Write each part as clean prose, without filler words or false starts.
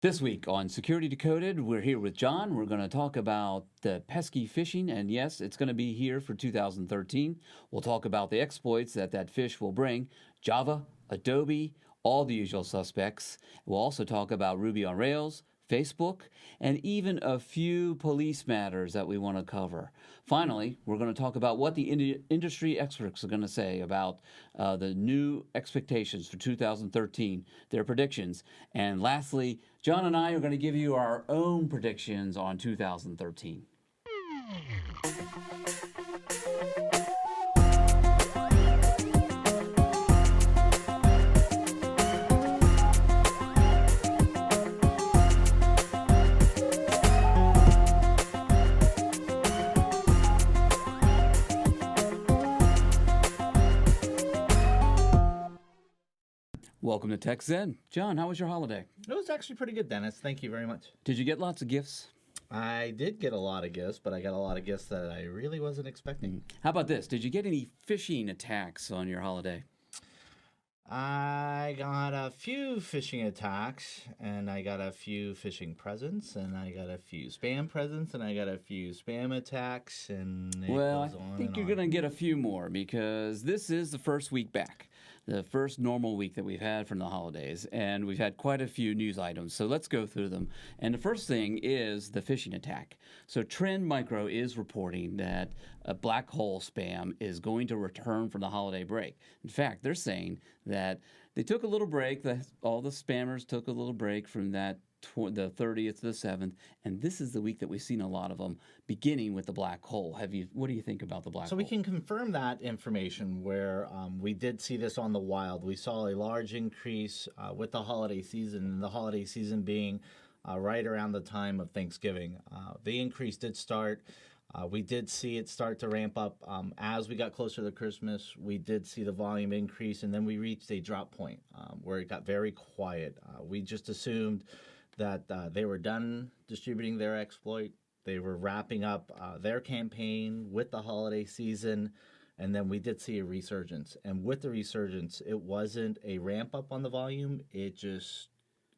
This week on Security Decoded, we're here with John. We're going to talk about the pesky phishing, and yes, it's going to be here for 2013. We'll talk about the exploits that phish will bring, Java, Adobe, all the usual suspects. We'll also talk about Ruby on Rails, Facebook, and even a few police matters that we want to cover. Finally, we're going to talk about what the industry experts are going to say about the new expectations for 2013, their predictions. And lastly, John and I are going to give you our own predictions on 2013. Welcome to Tech Zen. John, how was your holiday? It was actually pretty good, Dennis. Thank you very much. Did you get lots of gifts? I did get a lot of gifts, but I got a lot of gifts that I really wasn't expecting. How about this? Did you get any phishing attacks on your holiday? I got a few phishing attacks, and I got a few phishing presents, and I got a few spam presents, and I got a few spam attacks, and it Well, goes on I think and you're on. going to get a few more because this is the first week back, the first normal week that we've had from the holidays, and we've had quite a few news items. So let's go through them. And the first thing is the phishing attack. So Trend Micro is reporting that a black hole spam is going to return from the holiday break. In fact, they're saying that they took a little break, all the spammers took a little break from that the 30th to the 7th, and this is the week that we've seen a lot of them, beginning with the black hole. What do you think about the black hole? So we can confirm that information where we did see this on the wild. We saw a large increase with the holiday season, and the holiday season being right around the time of Thanksgiving. The increase did start. We did see it start to ramp up as we got closer to Christmas. We did see the volume increase, and then we reached a drop point where it got very quiet. We just assumed that they were done distributing their exploit. They were wrapping up their campaign with the holiday season, and then we did see a resurgence. And with the resurgence, it wasn't a ramp up on the volume. It just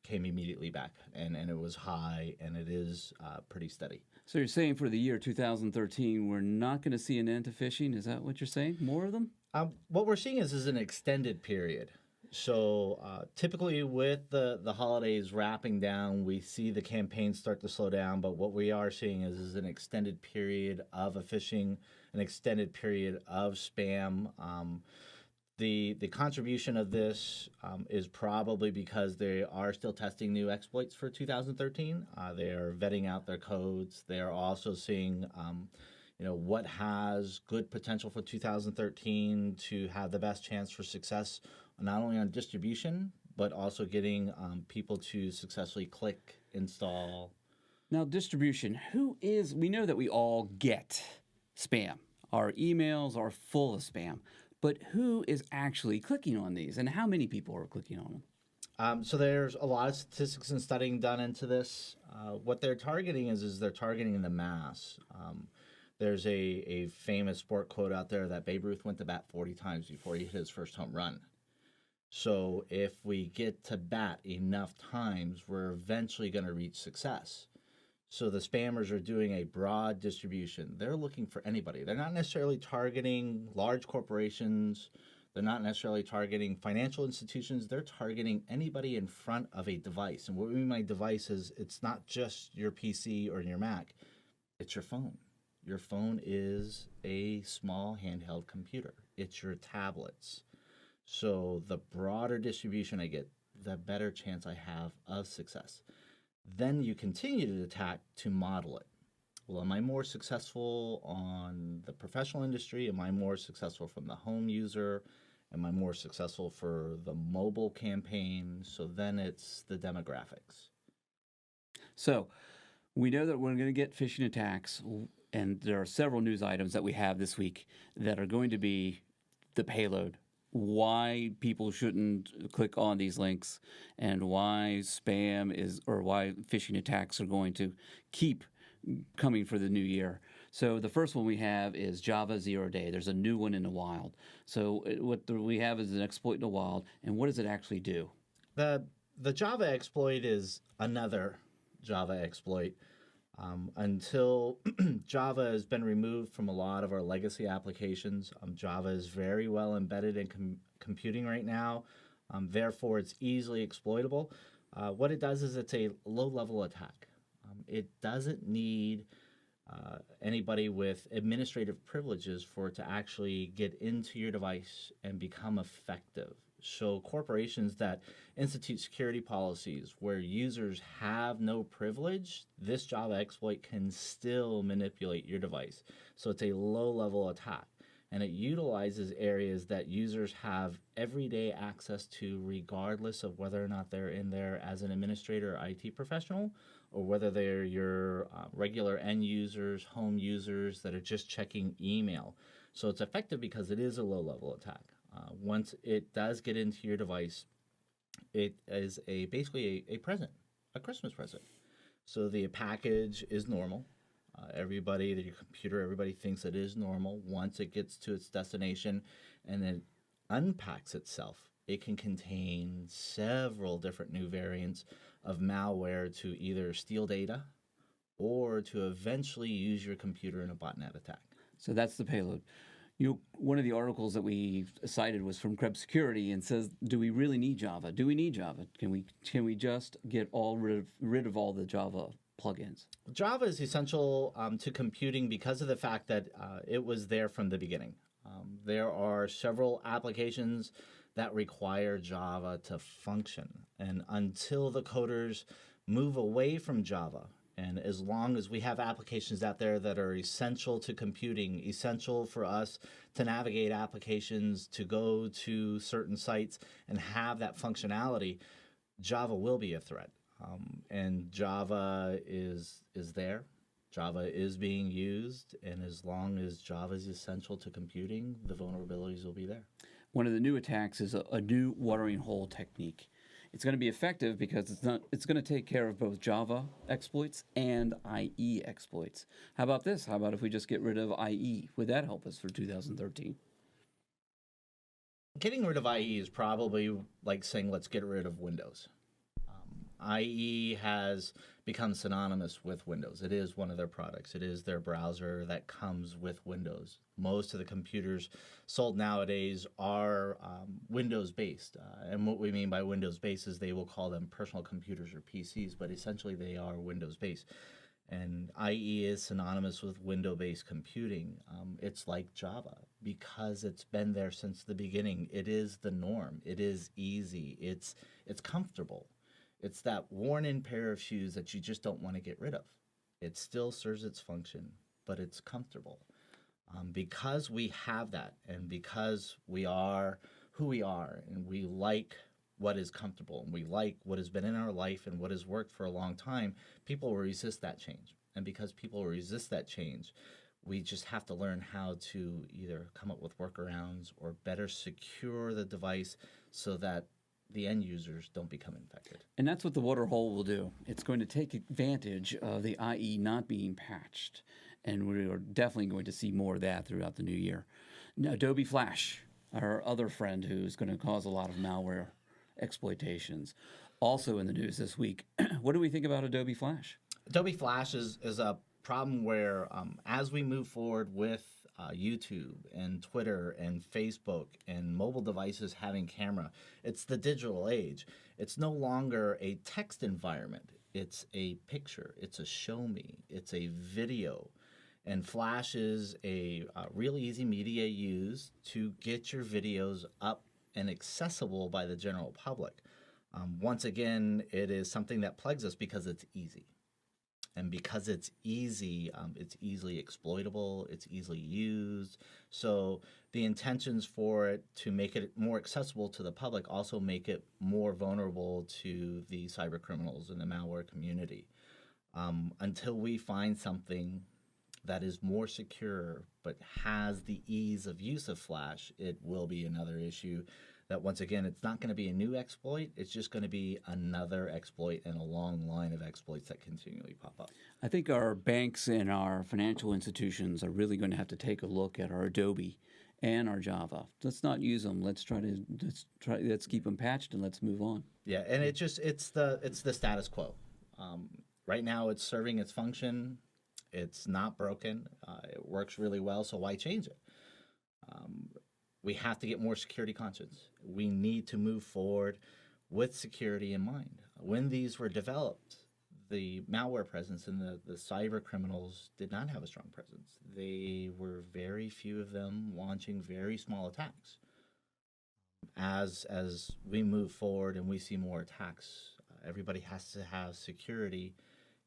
came immediately back, and it was high, and it is pretty steady. So you're saying for the year 2013, we're not going to see an end to phishing? Is that what you're saying? More of them? What we're seeing is an extended period. So typically with the holidays wrapping down, we see the campaigns start to slow down. But what we are seeing is an extended period of a phishing, an extended period of spam. The contribution of this is probably because they are still testing new exploits for 2013. They are vetting out their codes. They are also seeing what has good potential for 2013 to have the best chance for success, not only on distribution, but also getting people to successfully click, install. Now, distribution. We know that we all get spam. Our emails are full of spam. But who is actually clicking on these, and how many people are clicking on them? So there's a lot of statistics and studying done into this. What they're targeting is they're targeting the mass. There's a famous sport quote out there that Babe Ruth went to bat 40 times before he hit his first home run. So if we get to bat enough times, we're eventually going to reach success. So the spammers are doing a broad distribution. They're looking for anybody. They're not necessarily targeting large corporations. They're not necessarily targeting financial institutions. They're targeting anybody in front of a device. And what we mean by device is it's not just your PC or your Mac. It's your phone. Your phone is a small handheld computer. It's your tablets. So the broader distribution I get, the better chance I have of success. Then you continue to attack to model it. Well, am I more successful on the professional industry? Am I more successful from the home user? Am I more successful for the mobile campaign? So then it's the demographics. So we know that we're going to get phishing attacks, and there are several news items that we have this week that are going to be the payload. Why people shouldn't click on these links, and why why phishing attacks are going to keep coming for the new year. So the first one we have is Java 0-day. There's a new one in the wild. So what we have is an exploit in the wild, and what does it actually do? The The Java exploit is another Java exploit. Until Java has been removed from a lot of our legacy applications, Java is very well embedded in computing right now. Therefore, it's easily exploitable. What it does is it's a low-level attack. It doesn't need anybody with administrative privileges for it to actually get into your device and become effective. So corporations that institute security policies where users have no privilege, this Java exploit can still manipulate your device. So it's a low-level attack, and it utilizes areas that users have everyday access to regardless of whether or not they're in there as an administrator or IT professional, or whether they're your regular end users, home users that are just checking email. So it's effective because it is a low-level attack. Once it does get into your device, it is basically a present, a Christmas present. So the package is normal. Everybody, your computer, everybody thinks it is normal. Once it gets to its destination and then unpacks itself, it can contain several different new variants of malware to either steal data or to eventually use your computer in a botnet attack. So that's the payload. One of the articles that we cited was from Krebs Security and says, do we really need Java? Do we need Java? Can we just get rid of all the Java plugins? Java is essential to computing because of the fact that it was there from the beginning. There are several applications that require Java to function. And until the coders move away from Java, and as long as we have applications out there that are essential to computing, essential for us to navigate applications, to go to certain sites and have that functionality, Java will be a threat. And Java is there. Java is being used. And as long as Java is essential to computing, the vulnerabilities will be there. One of the new attacks is a new watering hole technique. It's going to be effective because it's going to take care of both Java exploits and IE exploits. How about this? How about if we just get rid of IE? Would that help us for 2013? Getting rid of IE is probably like saying let's get rid of Windows. IE has become synonymous with Windows. It is one of their products. It is their browser that comes with Windows. Most of the computers sold nowadays are Windows-based. And what we mean by Windows-based is they will call them personal computers or PCs, but essentially they are Windows-based. And IE is synonymous with Windows-based computing. It's like Java because it's been there since the beginning. It is the norm. It is easy. It's comfortable. It's that worn-in pair of shoes that you just don't want to get rid of. It still serves its function, but it's comfortable. Because we have that, and because we are who we are, and we like what is comfortable, and we like what has been in our life and what has worked for a long time, people will resist that change. And because people resist that change, we just have to learn how to either come up with workarounds or better secure the device so that the end users don't become infected. And that's what the water hole will do. It's going to take advantage of the IE not being patched. And we are definitely going to see more of that throughout the new year. Now, Adobe Flash, our other friend who's going to cause a lot of malware exploitations, also in the news this week. What do we think about Adobe Flash? Adobe Flash is a problem where as we move forward with YouTube and Twitter and Facebook and mobile devices having camera, it's the digital age. It's no longer a text environment. It's a picture. It's a show me. It's a video. And Flash is a really easy media used to get your videos up and accessible by the general public. Once again, it is something that plagues us because it's easy. And because it's easy, it's easily exploitable, it's easily used. So the intentions for it to make it more accessible to the public also make it more vulnerable to the cyber criminals and the malware community. Until we find something that is more secure but has the ease of use of Flash, it will be another issue that, once again, it's not going to be a new exploit. It's just going to be another exploit in a long line of exploits that continually pop up. I think our banks and our financial institutions are really going to have to take a look at our Adobe and our Java. Let's not use them. Let's keep them patched and let's move on. Yeah, and it's the status quo. Um, right now, it's serving its function. It's not broken. It works really well. So why change it? We have to get more security conscious. We need to move forward with security in mind. When these were developed, the malware presence and the cyber criminals did not have a strong presence. They were very few of them launching very small attacks. As we move forward and we see more attacks, everybody has to have security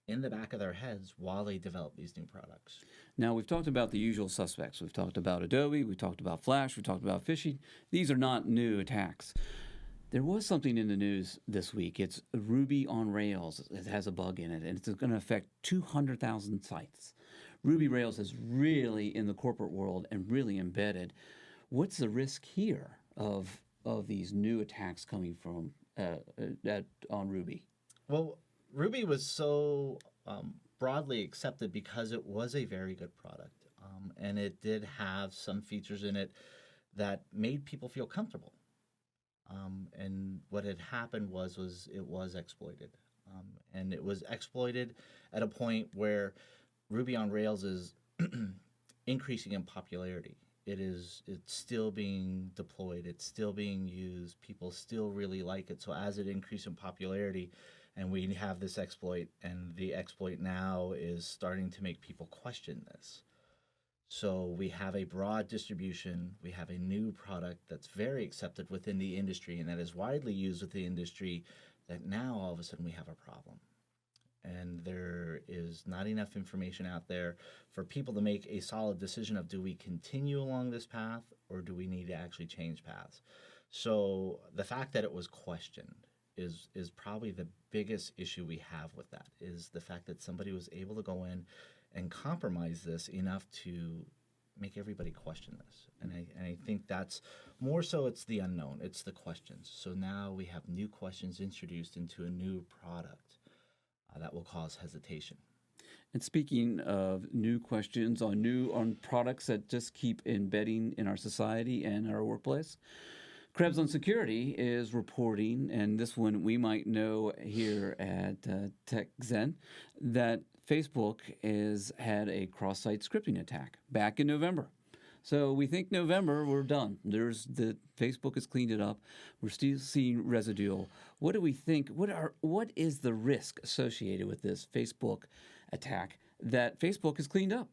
in the back of their heads while they develop these new products. Now, we've talked about the usual suspects. We've talked about Adobe, we've talked about Flash, we've talked about phishing. These are not new attacks. There was something in the news this week. It's Ruby on Rails. It has a bug in it, and it's going to affect 200,000 sites. Ruby Rails is really in the corporate world and really embedded. What's the risk here of these new attacks coming from on Ruby? Well, Ruby was so broadly accepted because it was a very good product, and it did have some features in it that made people feel comfortable. And what had happened was it was exploited, and it was exploited at a point where Ruby on Rails is increasing in popularity. It's still being deployed. It's still being used. People still really like it. So as it increased in popularity, and we have this exploit, and the exploit now is starting to make people question this. So we have a broad distribution. We have a new product that's very accepted within the industry and that is widely used with the industry, that now all of a sudden we have a problem. And there is not enough information out there for people to make a solid decision of, do we continue along this path or do we need to actually change paths? So the fact that it was questioned is probably the biggest issue we have with that, is the fact that somebody was able to go in and compromise this enough to make everybody question this. And I think that's more so, it's the unknown, it's the questions. So now we have new questions introduced into a new product that will cause hesitation. And speaking of new questions on products that just keep embedding in our society and our workplace, Krebs on Security is reporting, and this one we might know here at TechZen, that Facebook has had a cross-site scripting attack back in November. So we think November, we're done. Facebook has cleaned it up. We're still seeing residual. What do we think? What is the risk associated with this Facebook attack that Facebook has cleaned up?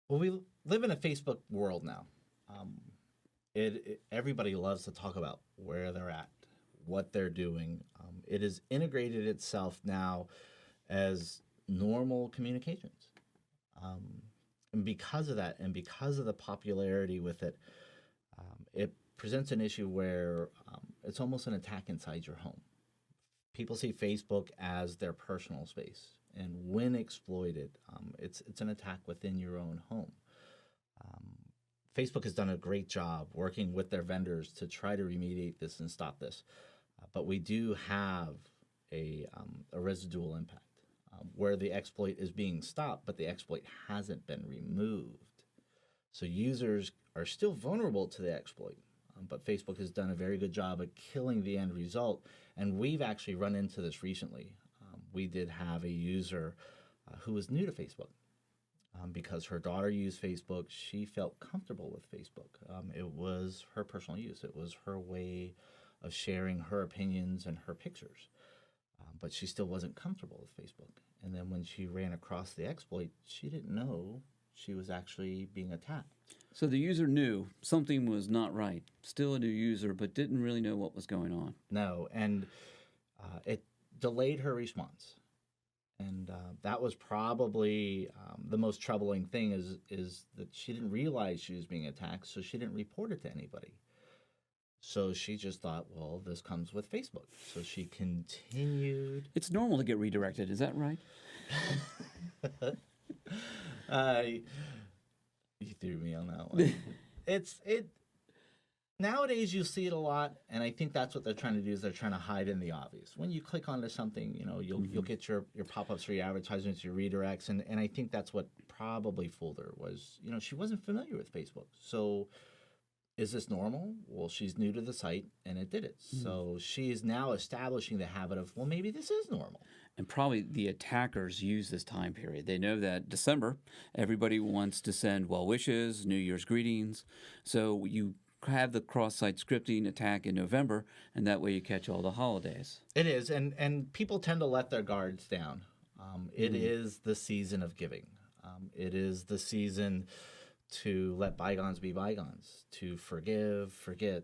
Well, we live in a Facebook world now. Everybody loves to talk about where they're at, what they're doing. It has integrated itself now as normal communications. And because of that, and because of the popularity with it, it presents an issue where it's almost an attack inside your home. People see Facebook as their personal space, and when exploited, it's an attack within your own home. Facebook has done a great job working with their vendors to try to remediate this and stop this, but we do have a residual impact where the exploit is being stopped, but the exploit hasn't been removed. So users are still vulnerable to the exploit, but Facebook has done a very good job at killing the end result, and we've actually run into this recently. We did have a user who was new to Facebook. Because her daughter used Facebook, she felt comfortable with Facebook. It was her personal use. It was her way of sharing her opinions and her pictures. But she still wasn't comfortable with Facebook. And then when she ran across the exploit, she didn't know she was actually being attacked. So the user knew something was not right. Still a new user, but didn't really know what was going on. No, and it delayed her response. And that was probably the most troubling thing, is that she didn't realize she was being attacked, so she didn't report it to anybody. So she just thought, well, this comes with Facebook. So she continued. It's normal to get redirected, is that right? You threw me on that one. Nowadays, you see it a lot, and I think that's what they're trying to do is they're trying to hide in the obvious. When you click onto something, you'll get your pop-ups for your advertisements, your redirects, and I think that's what probably fooled her was, she wasn't familiar with Facebook. So is this normal? Well, she's new to the site, and it did it. So she is now establishing the habit of, well, maybe this is normal. And probably the attackers use this time period. They know that December, everybody wants to send well wishes, New Year's greetings. So you have the cross-site scripting attack in November, and that way you catch all the holidays. It is, and people tend to let their guards down. It is the season of giving. It is the season to let bygones be bygones, to forgive, forget,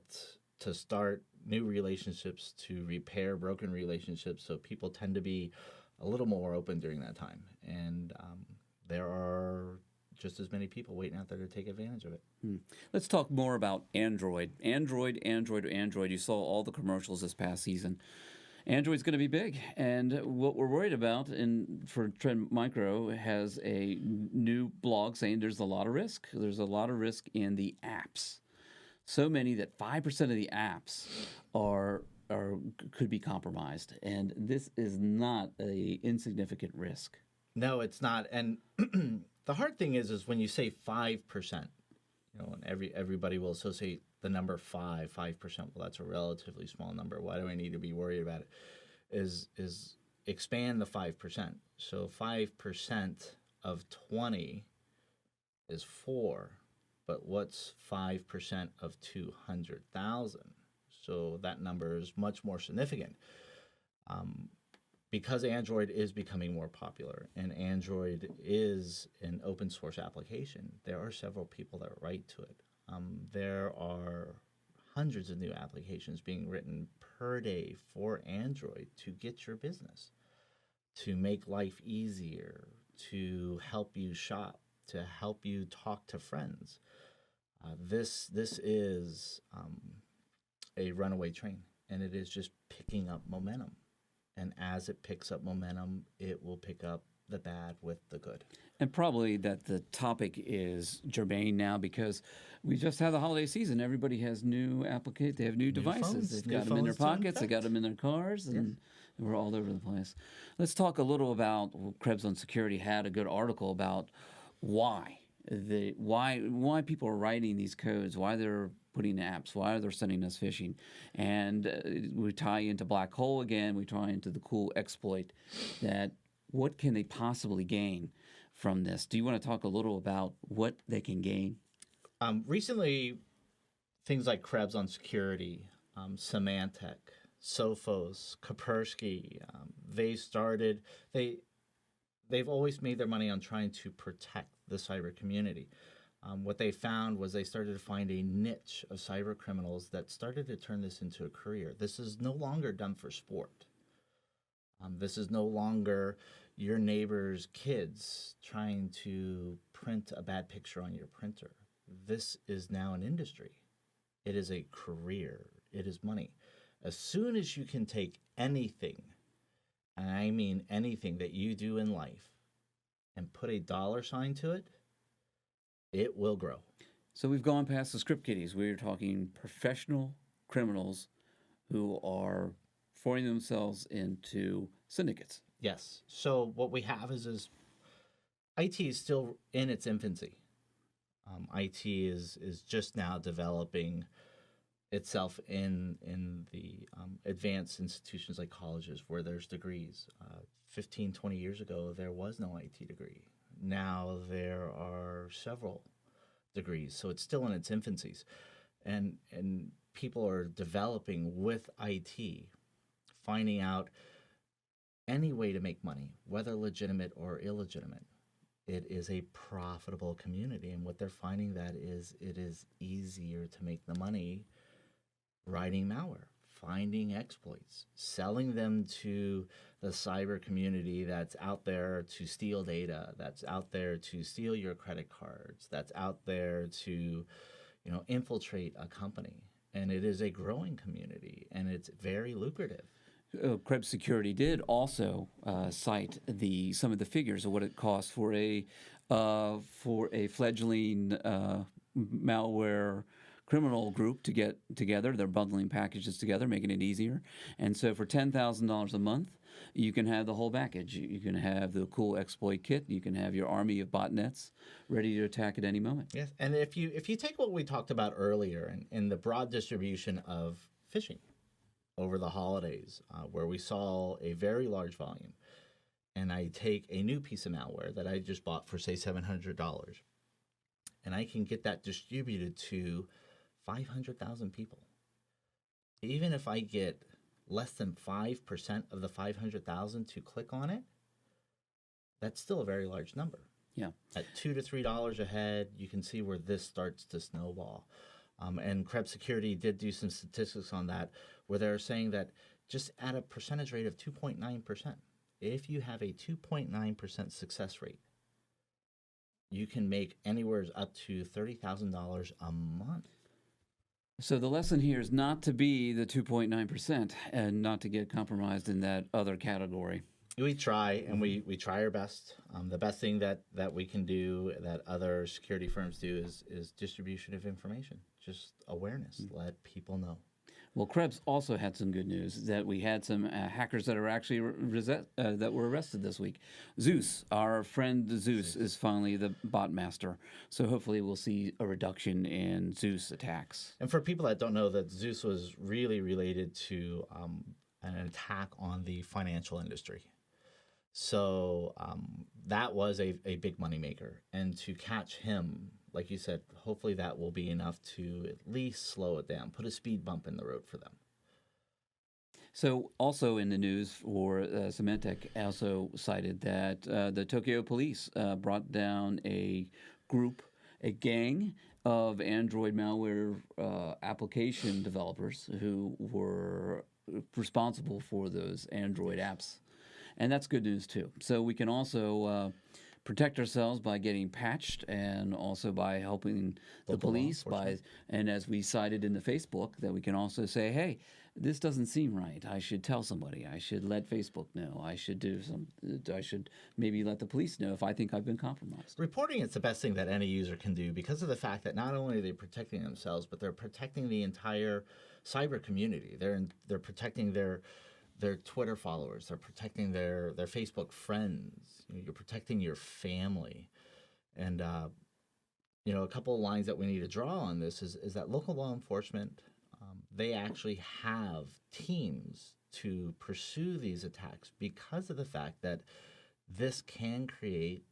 to start new relationships, to repair broken relationships. So people tend to be a little more open during that time. And there are just as many people waiting out there to take advantage of it. Let's talk more about Android. Android. You saw all the commercials this past season. Android's going to be big, and what we're worried about, for Trend Micro has a new blog saying there's a lot of risk. There's a lot of risk in the apps. So many that 5% of the apps could be compromised, and this is not a insignificant risk. No, it's not. And the hard thing is when you say 5%, and everybody will associate the number 5%. Well, that's a relatively small number. Why do I need to be worried about it? Is expand the 5%. So 5% of 20 is 4, but what's 5% of 200,000? So that number is much more significant. Because Android is becoming more popular and Android is an open source application, there are several people that write to it. There are hundreds of new applications being written per day for Android to get your business, to make life easier, to help you shop, to help you talk to friends. This is a runaway train, and it is just picking up momentum. And as it picks up momentum, it will pick up the bad with the good. And probably that the topic is germane now because we just had the holiday season. Everybody has new they have new devices. Phones. They've New got them in their phones to pockets. They got them in their cars, and we're all over the place. Let's talk a little about Krebs on Security had a good article about why people are writing these codes, why they're putting apps, why they're sending us phishing. And we tie into Black Hole again, we tie into the cool exploit that what can they possibly gain from this? Do you want to talk a little about what they can gain? Recently, things like Krebs on Security, Symantec, Sophos, Kaspersky, they've always made their money on trying to protect the cyber community. What they found was they started to find a niche of cyber criminals that started to turn this into a career. This is no longer done for sport. This is no longer your neighbor's kids trying to print a bad picture on your printer. This is now an industry. It is a career. It is money. As soon as you can take anything, and I mean anything that you do in life, and put a dollar sign to it, it will grow. So we've gone past the script kiddies. We're talking professional criminals who are forming themselves into syndicates. Yes. So what we have is IT is still in its infancy. IT is just now developing itself in the advanced institutions like colleges where there's degrees. 15, 20 years ago, there was no IT degree. Now there are several degrees, so it's still in its infancies. And people are developing with IT, finding out any way to make money, whether legitimate or illegitimate. It is a profitable community, and what they're finding that is it is easier to make the money writing malware, finding exploits, selling them to the cyber community that's out there to steal data, that's out there to steal your credit cards, that's out there to, infiltrate a company. And it is a growing community, and it's very lucrative. Krebs Security did also cite some of the figures of what it costs for a fledgling malware criminal group to get together. They're bundling packages together, making it easier. And so for $10,000 a month, you can have the whole package. You can have the cool exploit kit. You can have your army of botnets ready to attack at any moment. Yes, and if you take what we talked about earlier in the broad distribution of phishing over the holidays, where we saw a very large volume, and I take a new piece of malware that I just bought for say $700, and I can get that distributed to 500,000 people. Even if I get less than 5% of the 500,000 to click on it, that's still a very large number. Yeah. At $2 to $3 a head, you can see where this starts to snowball. And Krebs Security did do some statistics on that, where they're saying that just at a percentage rate of 2.9%, if you have a 2.9% success rate, you can make anywhere up to $30,000 a month. So the lesson here is not to be the 2.9% and not to get compromised in that other category. We try, and we try our best. The best thing that we can do, that other security firms do, is distribution of information, just awareness. Let people know. Well, Krebs also had some good news that we had some hackers that are actually that were arrested this week. Zeus, our friend Zeus, is finally the bot master. So hopefully we'll see a reduction in Zeus attacks. And for people that don't know, that Zeus was really related to an attack on the financial industry. So that was a big moneymaker. And to catch him, like you said, hopefully that will be enough to at least slow it down, put a speed bump in the road for them. So also in the news, for Symantec also cited that the Tokyo police brought down a gang of Android malware application developers who were responsible for those Android apps. And that's good news, too. So we can also protect ourselves by getting patched, and also by helping the police. And as we cited in the Facebook, that we can also say, hey, this doesn't seem right. I should tell somebody. I should let Facebook know. I should maybe let the police know if I think I've been compromised. Reporting is the best thing that any user can do, because of the fact that not only are they protecting themselves, but they're protecting the entire cyber community. They're protecting their Twitter followers. They're protecting their Facebook friends. You're protecting your family. And, a couple of lines that we need to draw on this is that local law enforcement, they actually have teams to pursue these attacks because of the fact that this can create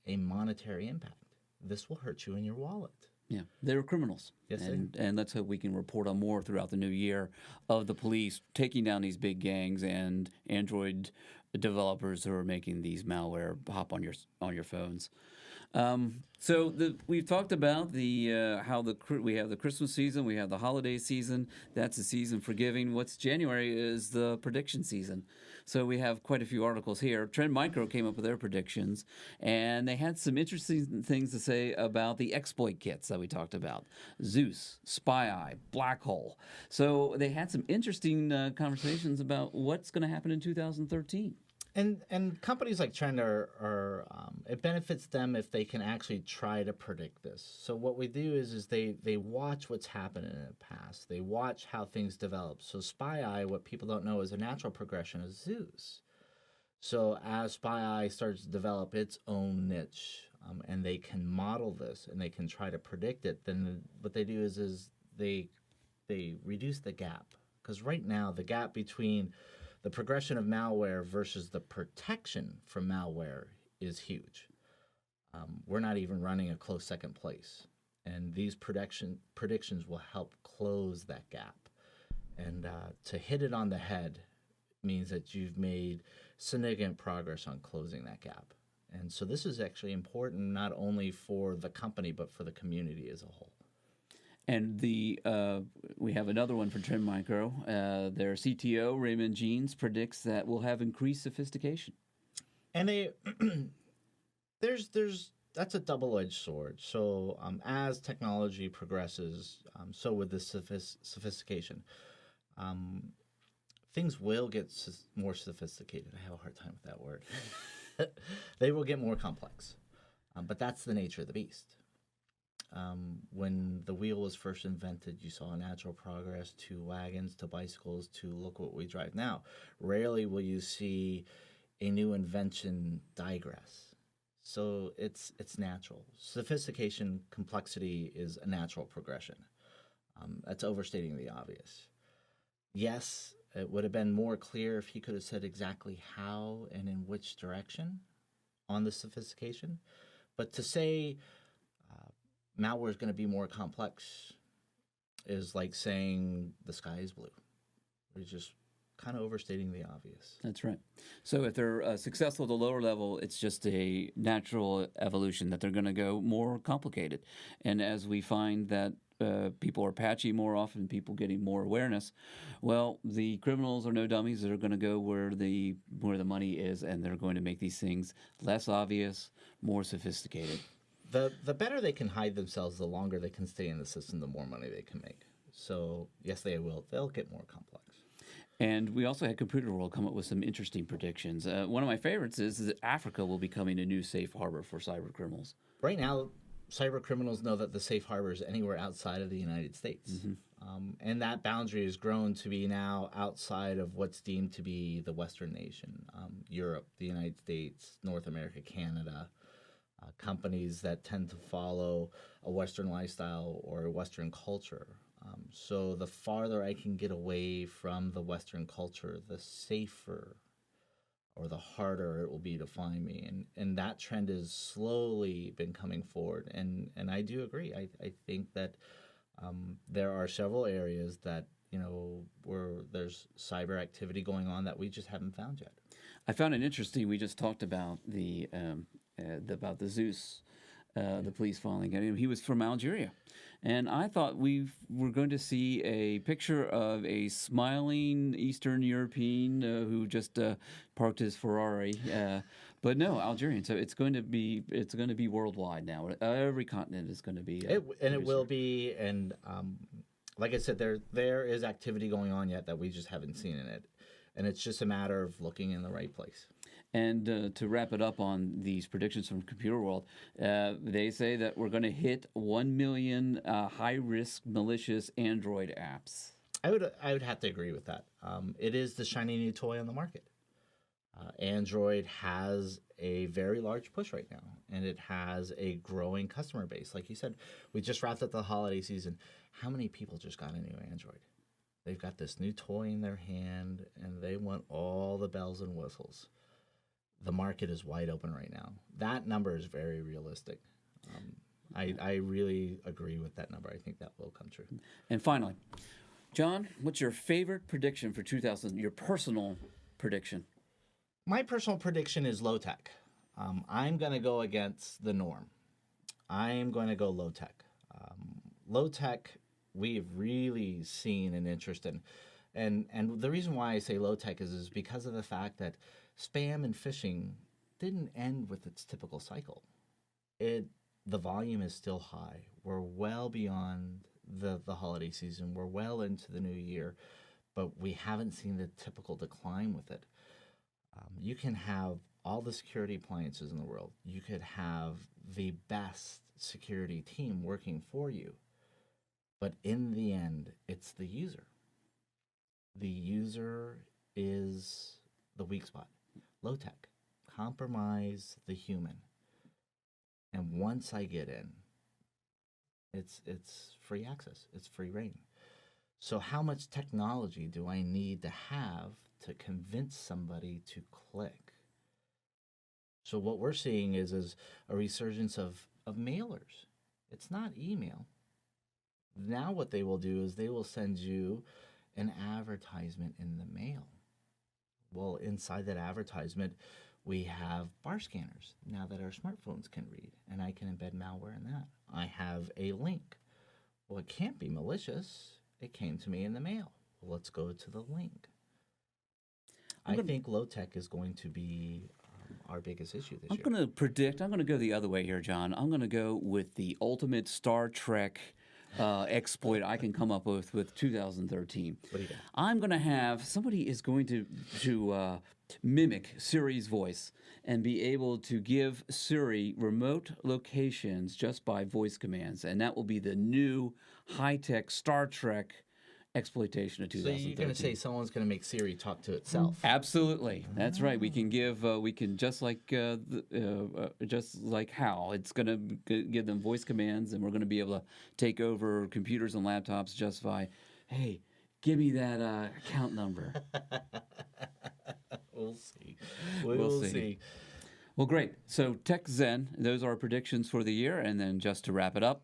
a monetary impact. This will hurt you in your wallet. Yeah, they're criminals. Yes, and let's hope we can report on more throughout the new year of the police taking down these big gangs and Android developers who are making these malware hop on your phones. We've talked about we have the Christmas season, we have the holiday season. That's the season for giving. What's January is the prediction season. So we have quite a few articles here. Trend Micro came up with their predictions, and they had some interesting things to say about the exploit kits that we talked about. Zeus, SpyEye, Black Hole. So they had some interesting conversations about what's going to happen in 2013. And companies like Trend are it benefits them if they can actually try to predict this. So what we do is they watch what's happened in the past. They watch how things develop. So SpyEye, what people don't know, is a natural progression of Zeus. So as SpyEye starts to develop its own niche, and they can model this and they can try to predict it, then what they do is they reduce the gap. Because right now the gap between the progression of malware versus the protection from malware is huge. We're not even running a close second place. And these predictions will help close that gap. And to hit it on the head means that you've made significant progress on closing that gap. And so this is actually important not only for the company, but for the community as a whole. And we have another one for Trend Micro. Their CTO, Raymond Jeans, predicts that we'll have increased sophistication. And that's a double-edged sword. So as technology progresses, so with the sophistication, things will get more sophisticated. I have a hard time with that word. They will get more complex. But that's the nature of the beast. When the wheel was first invented, you saw a natural progress to wagons, to bicycles, to look what we drive now. Rarely will you see a new invention digress. So it's natural. Sophistication, complexity is a natural progression. That's overstating the obvious. Yes, it would have been more clear if he could have said exactly how and in which direction on the sophistication. But to say malware is going to be more complex is like saying the sky is blue. It's just kind of overstating the obvious. That's right. So if they're successful at the lower level, it's just a natural evolution that they're going to go more complicated. And as we find that people are patchy more often, people getting more awareness, well, the criminals are no dummies. They're going to go where the money is, and they're going to make these things less obvious, more sophisticated. The better they can hide themselves, the longer they can stay in the system, the more money they can make. So yes, they'll get more complex. And we also had Computer World come up with some interesting predictions. One of my favorites is that Africa will be becoming a new safe harbor for cyber criminals. Right now, cyber criminals know that the safe harbor is anywhere outside of the United States. And that boundary has grown to be now outside of what's deemed to be the Western nation, Europe, the United States, North America, Canada, companies that tend to follow a Western lifestyle or a Western culture. So the farther I can get away from the Western culture, the safer or the harder it will be to find me. And that trend has slowly been coming forward. And I do agree. I think that there are several areas that, where there's cyber activity going on that we just haven't found yet. I found it interesting. We just talked about the Zeus, the police following him. He was from Algeria. And I thought we were going to see a picture of a smiling Eastern European who just parked his Ferrari, but no, Algerian. So it's going to be worldwide now. Every continent is going to be. It will be. And like I said, there is activity going on yet that we just haven't seen in it, and it's just a matter of looking in the right place. And to wrap it up on these predictions from Computer World, they say that we're going to hit 1 million high-risk malicious Android apps. I would have to agree with that. It is the shiny new toy on the market. Android has a very large push right now, and it has a growing customer base. Like you said, we just wrapped up the holiday season. How many people just got a new Android? They've got this new toy in their hand, and they want all the bells and whistles. The market is wide open right now. That number is very realistic. I really agree with that number. I think that will come true. And finally, John, what's your favorite prediction for 2000? Your personal prediction? My personal prediction is low tech. I'm going to go against the norm. I'm going to go low tech. Low tech, we've really seen an interest in. And the reason why I say low tech is because of the fact that spam and phishing didn't end with its typical cycle. The volume is still high. We're well beyond the holiday season. We're well into the new year, but we haven't seen the typical decline with it. You can have all the security appliances in the world. You could have the best security team working for you, but in the end, it's the user. The user is the weak spot. Low tech, compromise the human. And once I get in, it's free access. It's free reign. So how much technology do I need to have to convince somebody to click? So what we're seeing is a resurgence of mailers. It's not email. Now what they will do is they will send you an advertisement in the mail. Well, inside that advertisement, we have bar scanners now that our smartphones can read, and I can embed malware in that. I have a link. Well, it can't be malicious. It came to me in the mail. Well, let's go to the link. I think low tech is going to be our biggest issue this year. I'm going to go the other way here, John. I'm going to go with the ultimate Star Trek exploit I can come up with 2013. What do you got? I'm going to have somebody is going to mimic Siri's voice and be able to give Siri remote locations just by voice commands. And that will be the new high-tech Star Trek exploitation of So 2013. you're going to say someone's going to make Siri talk to itself? Absolutely, that's right. We can give, we can just like Hal. It's going to give them voice commands, and we're going to be able to take over computers and laptops just by, hey, give me that account number. We'll see. We'll see. Well, great. So Tech Zen, those are our predictions for the year, and then just to wrap it up.